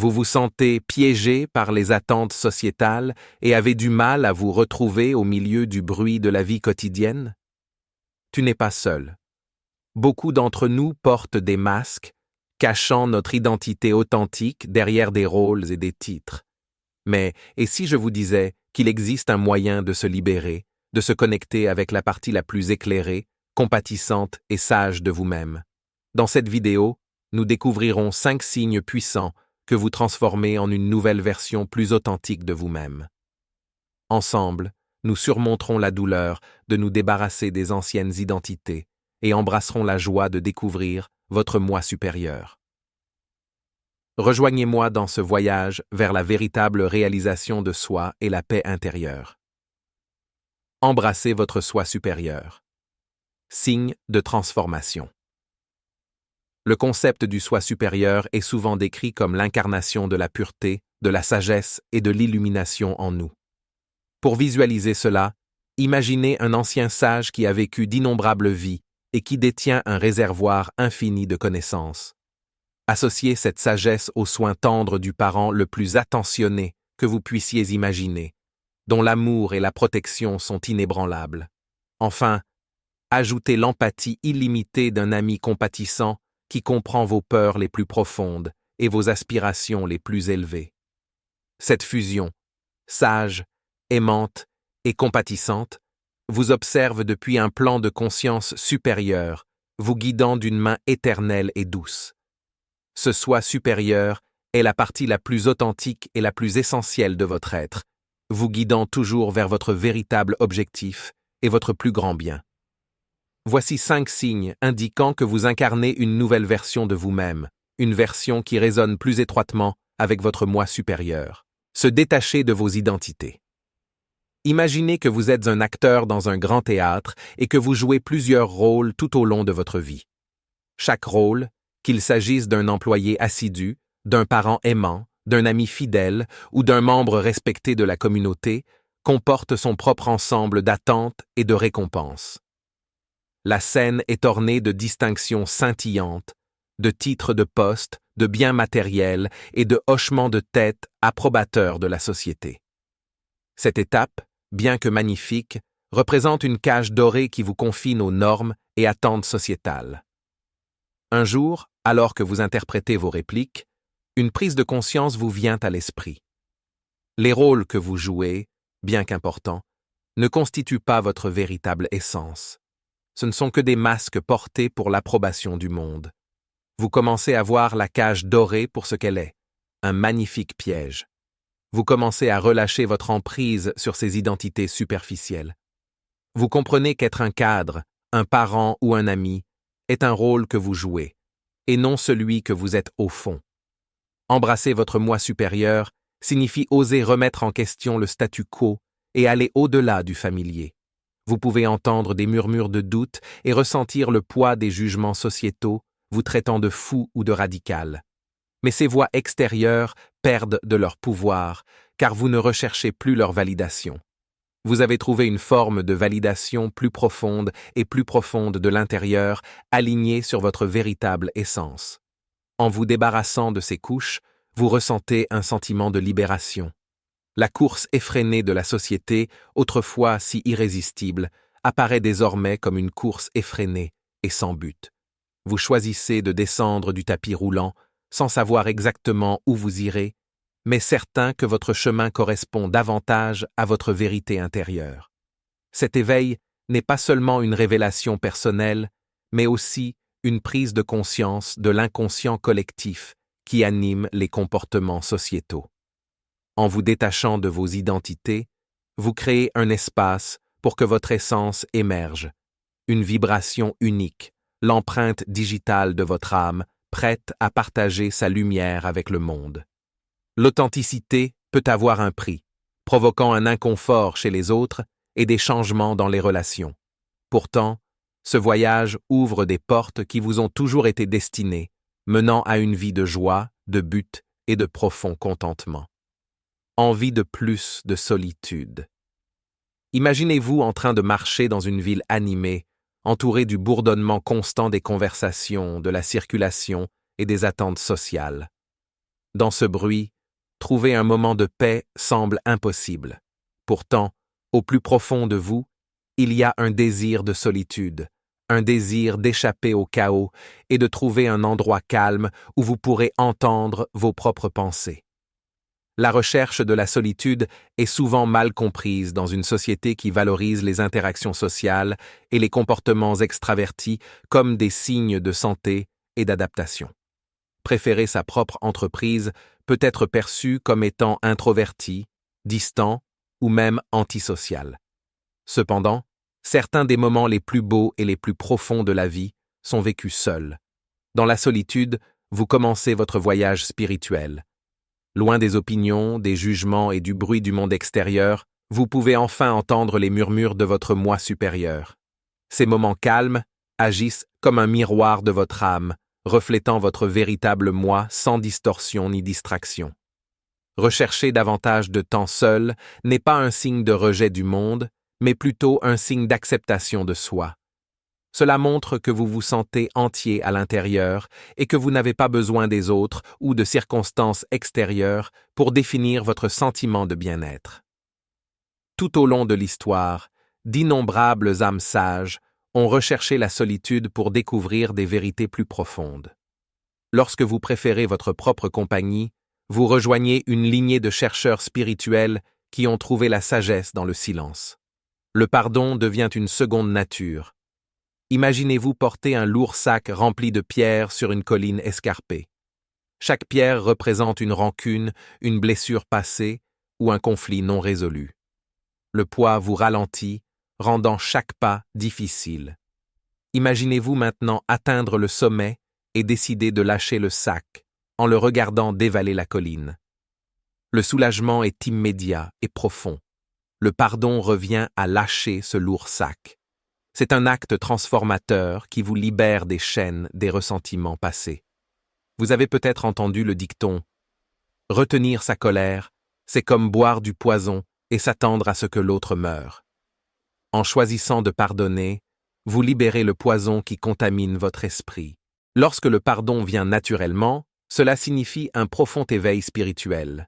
Vous vous sentez piégé par les attentes sociétales et avez du mal à vous retrouver au milieu du bruit de la vie quotidienne? Tu n'es pas seul. Beaucoup d'entre nous portent des masques, cachant notre identité authentique derrière des rôles et des titres. Mais, et si je vous disais qu'il existe un moyen de se libérer, de se connecter avec la partie la plus éclairée, compatissante et sage de vous-même? Dans cette vidéo, nous découvrirons 5 signes puissants que vous transformez en une nouvelle version plus authentique de vous-même. Ensemble, nous surmonterons la douleur de nous débarrasser des anciennes identités et embrasserons la joie de découvrir votre moi supérieur. Rejoignez-moi dans ce voyage vers la véritable réalisation de soi et la paix intérieure. Embrassez votre soi supérieur. Signe de transformation. Le concept du soi supérieur est souvent décrit comme l'incarnation de la pureté, de la sagesse et de l'illumination en nous. Pour visualiser cela, imaginez un ancien sage qui a vécu d'innombrables vies et qui détient un réservoir infini de connaissances. Associez cette sagesse aux soins tendres du parent le plus attentionné que vous puissiez imaginer, dont l'amour et la protection sont inébranlables. Enfin, ajoutez l'empathie illimitée d'un ami compatissant qui comprend vos peurs les plus profondes et vos aspirations les plus élevées. Cette fusion, sage, aimante et compatissante, vous observe depuis un plan de conscience supérieur, vous guidant d'une main éternelle et douce. Ce soi supérieur est la partie la plus authentique et la plus essentielle de votre être, vous guidant toujours vers votre véritable objectif et votre plus grand bien. Voici 5 signes indiquant que vous incarnez une nouvelle version de vous-même, une version qui résonne plus étroitement avec votre moi supérieur. Se détacher de vos identités. Imaginez que vous êtes un acteur dans un grand théâtre et que vous jouez plusieurs rôles tout au long de votre vie. Chaque rôle, qu'il s'agisse d'un employé assidu, d'un parent aimant, d'un ami fidèle ou d'un membre respecté de la communauté, comporte son propre ensemble d'attentes et de récompenses. La scène est ornée de distinctions scintillantes, de titres de poste, de biens matériels et de hochements de tête approbateurs de la société. Cette étape, bien que magnifique, représente une cage dorée qui vous confine aux normes et attentes sociétales. Un jour, alors que vous interprétez vos répliques, une prise de conscience vous vient à l'esprit. Les rôles que vous jouez, bien qu'importants, ne constituent pas votre véritable essence. Ce ne sont que des masques portés pour l'approbation du monde. Vous commencez à voir la cage dorée pour ce qu'elle est, un magnifique piège. Vous commencez à relâcher votre emprise sur ces identités superficielles. Vous comprenez qu'être un cadre, un parent ou un ami est un rôle que vous jouez, et non celui que vous êtes au fond. Embrasser votre moi supérieur signifie oser remettre en question le statu quo et aller au-delà du familier. Vous pouvez entendre des murmures de doute et ressentir le poids des jugements sociétaux, vous traitant de fou ou de radical. Mais ces voix extérieures perdent de leur pouvoir, car vous ne recherchez plus leur validation. Vous avez trouvé une forme de validation plus profonde et plus profonde de l'intérieur, alignée sur votre véritable essence. En vous débarrassant de ces couches, vous ressentez un sentiment de libération. La course effrénée de la société, autrefois si irrésistible, apparaît désormais comme une course effrénée et sans but. Vous choisissez de descendre du tapis roulant, sans savoir exactement où vous irez, mais certain que votre chemin correspond davantage à votre vérité intérieure. Cet éveil n'est pas seulement une révélation personnelle, mais aussi une prise de conscience de l'inconscient collectif qui anime les comportements sociétaux. En vous détachant de vos identités, vous créez un espace pour que votre essence émerge, une vibration unique, l'empreinte digitale de votre âme, prête à partager sa lumière avec le monde. L'authenticité peut avoir un prix, provoquant un inconfort chez les autres et des changements dans les relations. Pourtant, ce voyage ouvre des portes qui vous ont toujours été destinées, menant à une vie de joie, de but et de profond contentement. Envie de plus de solitude. Imaginez-vous en train de marcher dans une ville animée, entourée du bourdonnement constant des conversations, de la circulation et des attentes sociales. Dans ce bruit, trouver un moment de paix semble impossible. Pourtant, au plus profond de vous, il y a un désir de solitude, un désir d'échapper au chaos et de trouver un endroit calme où vous pourrez entendre vos propres pensées. La recherche de la solitude est souvent mal comprise dans une société qui valorise les interactions sociales et les comportements extravertis comme des signes de santé et d'adaptation. Préférer sa propre entreprise peut être perçu comme étant introverti, distant ou même antisocial. Cependant, certains des moments les plus beaux et les plus profonds de la vie sont vécus seuls. Dans la solitude, vous commencez votre voyage spirituel. Loin des opinions, des jugements et du bruit du monde extérieur, vous pouvez enfin entendre les murmures de votre moi supérieur. Ces moments calmes agissent comme un miroir de votre âme, reflétant votre véritable moi sans distorsion ni distraction. Rechercher davantage de temps seul n'est pas un signe de rejet du monde, mais plutôt un signe d'acceptation de soi. Cela montre que vous vous sentez entier à l'intérieur et que vous n'avez pas besoin des autres ou de circonstances extérieures pour définir votre sentiment de bien-être. Tout au long de l'histoire, d'innombrables âmes sages ont recherché la solitude pour découvrir des vérités plus profondes. Lorsque vous préférez votre propre compagnie, vous rejoignez une lignée de chercheurs spirituels qui ont trouvé la sagesse dans le silence. Le pardon devient une seconde nature. Imaginez-vous porter un lourd sac rempli de pierres sur une colline escarpée. Chaque pierre représente une rancune, une blessure passée ou un conflit non résolu. Le poids vous ralentit, rendant chaque pas difficile. Imaginez-vous maintenant atteindre le sommet et décider de lâcher le sac en le regardant dévaler la colline. Le soulagement est immédiat et profond. Le pardon revient à lâcher ce lourd sac. C'est un acte transformateur qui vous libère des chaînes des ressentiments passés. Vous avez peut-être entendu le dicton « Retenir sa colère, c'est comme boire du poison et s'attendre à ce que l'autre meure. » En choisissant de pardonner, vous libérez le poison qui contamine votre esprit. Lorsque le pardon vient naturellement, cela signifie un profond éveil spirituel.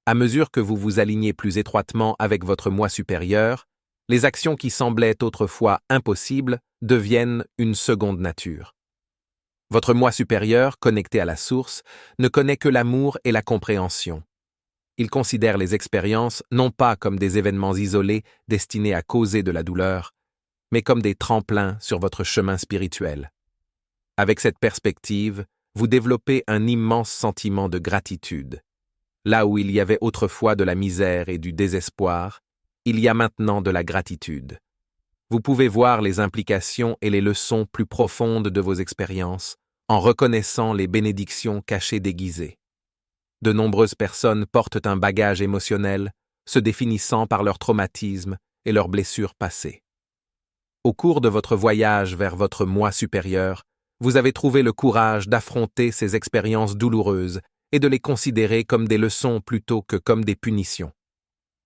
À mesure que vous vous alignez plus étroitement avec votre moi supérieur, les actions qui semblaient autrefois impossibles deviennent une seconde nature. Votre moi supérieur, connecté à la source, ne connaît que l'amour et la compréhension. Il considère les expériences non pas comme des événements isolés destinés à causer de la douleur, mais comme des tremplins sur votre chemin spirituel. Avec cette perspective, vous développez un immense sentiment de gratitude. Là où il y avait autrefois de la misère et du désespoir, il y a maintenant de la gratitude. Vous pouvez voir les implications et les leçons plus profondes de vos expériences en reconnaissant les bénédictions cachées déguisées. De nombreuses personnes portent un bagage émotionnel, se définissant par leur traumatisme et leurs blessures passées. Au cours de votre voyage vers votre moi supérieur, vous avez trouvé le courage d'affronter ces expériences douloureuses et de les considérer comme des leçons plutôt que comme des punitions.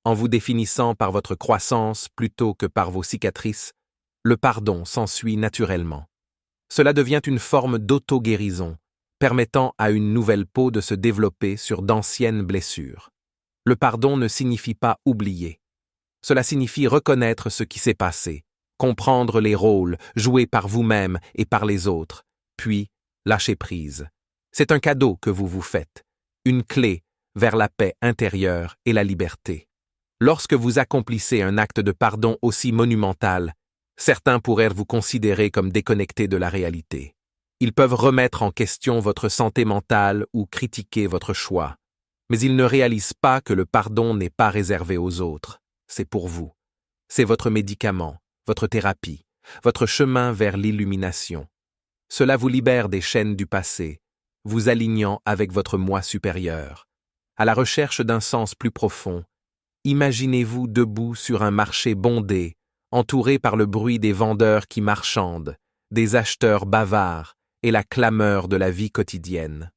En vous définissant par votre croissance plutôt que par vos cicatrices, le pardon s'ensuit naturellement. Cela devient une forme d'auto-guérison, permettant à une nouvelle peau de se développer sur d'anciennes blessures. Le pardon ne signifie pas oublier. Cela signifie reconnaître ce qui s'est passé, comprendre les rôles joués par vous-même et par les autres, puis lâcher prise. C'est un cadeau que vous vous faites, une clé vers la paix intérieure et la liberté. Lorsque vous accomplissez un acte de pardon aussi monumental, certains pourraient vous considérer comme déconnecté de la réalité. Ils peuvent remettre en question votre santé mentale ou critiquer votre choix. Mais ils ne réalisent pas que le pardon n'est pas réservé aux autres. C'est pour vous. C'est votre médicament, votre thérapie, votre chemin vers l'illumination. Cela vous libère des chaînes du passé, vous alignant avec votre moi supérieur. À la recherche d'un sens plus profond, imaginez-vous debout sur un marché bondé, entouré par le bruit des vendeurs qui marchandent, des acheteurs bavards et la clameur de la vie quotidienne.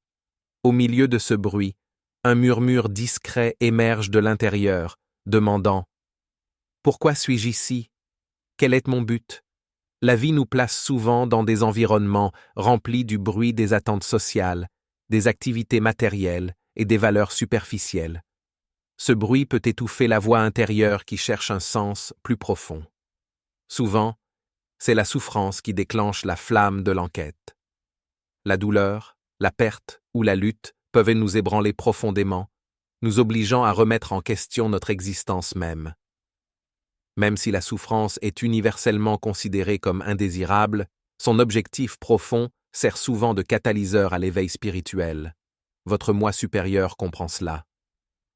Au milieu de ce bruit, un murmure discret émerge de l'intérieur, demandant « Pourquoi suis-je ici? Quel est mon but ?» La vie nous place souvent dans des environnements remplis du bruit des attentes sociales, des activités matérielles et des valeurs superficielles. Ce bruit peut étouffer la voix intérieure qui cherche un sens plus profond. Souvent, c'est la souffrance qui déclenche la flamme de l'enquête. La douleur, la perte ou la lutte peuvent nous ébranler profondément, nous obligeant à remettre en question notre existence même. Même si la souffrance est universellement considérée comme indésirable, son objectif profond sert souvent de catalyseur à l'éveil spirituel. Votre moi supérieur comprend cela.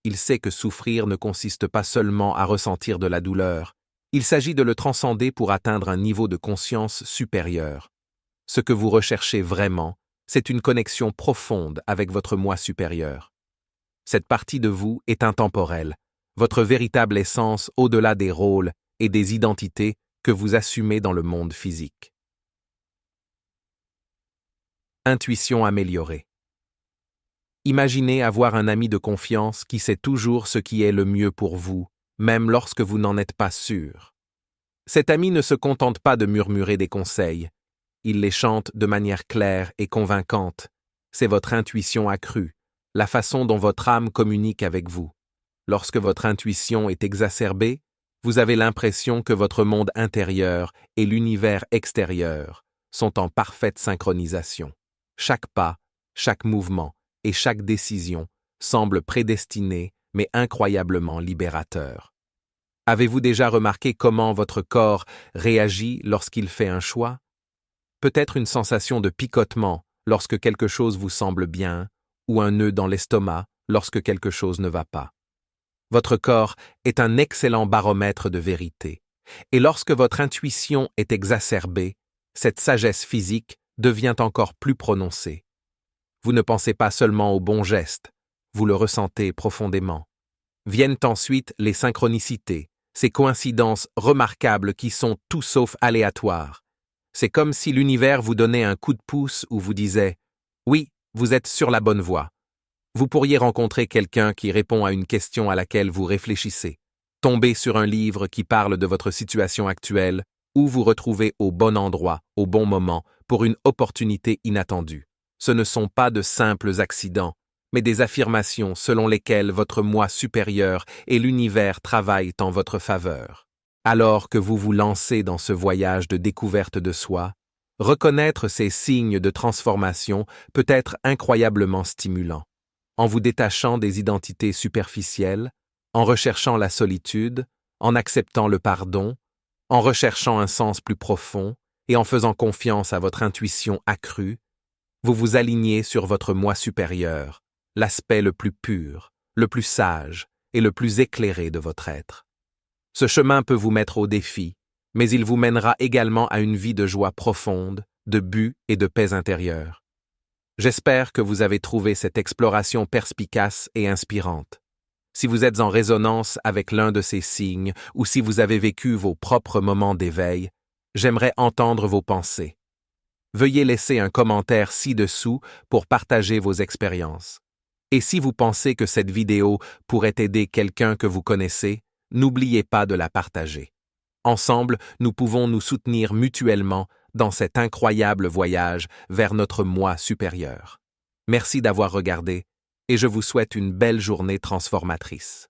Il sait que souffrir ne consiste pas seulement à ressentir de la douleur, il s'agit de le transcender pour atteindre un niveau de conscience supérieur. Ce que vous recherchez vraiment, c'est une connexion profonde avec votre moi supérieur. Cette partie de vous est intemporelle, votre véritable essence au-delà des rôles et des identités que vous assumez dans le monde physique. Intuition améliorée. Imaginez avoir un ami de confiance qui sait toujours ce qui est le mieux pour vous, même lorsque vous n'en êtes pas sûr. Cet ami ne se contente pas de murmurer des conseils, il les chante de manière claire et convaincante. C'est votre intuition accrue, la façon dont votre âme communique avec vous. Lorsque votre intuition est exacerbée, vous avez l'impression que votre monde intérieur et l'univers extérieur sont en parfaite synchronisation. Chaque pas, chaque mouvement et chaque décision semblent prédestinés mais incroyablement libérateurs. Avez-vous déjà remarqué comment votre corps réagit lorsqu'il fait un choix? Peut-être une sensation de picotement lorsque quelque chose vous semble bien, ou un nœud dans l'estomac lorsque quelque chose ne va pas. Votre corps est un excellent baromètre de vérité, et lorsque votre intuition est exacerbée, cette sagesse physique devient encore plus prononcée. Vous ne pensez pas seulement au bon geste, vous le ressentez profondément. Viennent ensuite les synchronicités, ces coïncidences remarquables qui sont tout sauf aléatoires. C'est comme si l'univers vous donnait un coup de pouce ou vous disait « Oui, vous êtes sur la bonne voie ». Vous pourriez rencontrer quelqu'un qui répond à une question à laquelle vous réfléchissez, tomber sur un livre qui parle de votre situation actuelle ou vous retrouver au bon endroit, au bon moment, pour une opportunité inattendue. Ce ne sont pas de simples accidents, mais des affirmations selon lesquelles votre moi supérieur et l'univers travaillent en votre faveur. Alors que vous vous lancez dans ce voyage de découverte de soi, reconnaître ces signes de transformation peut être incroyablement stimulant. En vous détachant des identités superficielles, en recherchant la solitude, en acceptant le pardon, en recherchant un sens plus profond et en faisant confiance à votre intuition accrue, vous vous alignez sur votre moi supérieur, l'aspect le plus pur, le plus sage et le plus éclairé de votre être. Ce chemin peut vous mettre au défi, mais il vous mènera également à une vie de joie profonde, de but et de paix intérieure. J'espère que vous avez trouvé cette exploration perspicace et inspirante. Si vous êtes en résonance avec l'un de ces signes ou si vous avez vécu vos propres moments d'éveil, j'aimerais entendre vos pensées. Veuillez laisser un commentaire ci-dessous pour partager vos expériences. Et si vous pensez que cette vidéo pourrait aider quelqu'un que vous connaissez, n'oubliez pas de la partager. Ensemble, nous pouvons nous soutenir mutuellement dans cet incroyable voyage vers notre moi supérieur. Merci d'avoir regardé et je vous souhaite une belle journée transformatrice.